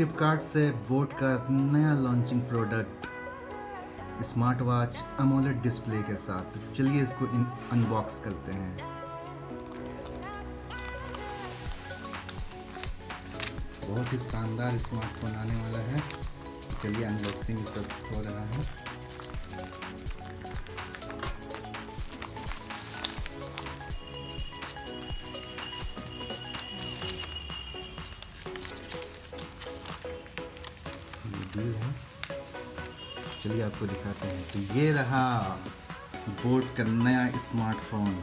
फ्लिपकार्ट से बोट का नया launching product smart watch AMOLED display के साथ। तो चलिए इसको अनबॉक्स करते हैं। बहुत ही शानदार स्मार्टफोन आने वाला है। चलिए अनबॉक्सिंग इसका हो रहा है। ये बिल है, चलिए आपको दिखाते हैं। तो ये रहा बोट का नया स्मार्टफोन।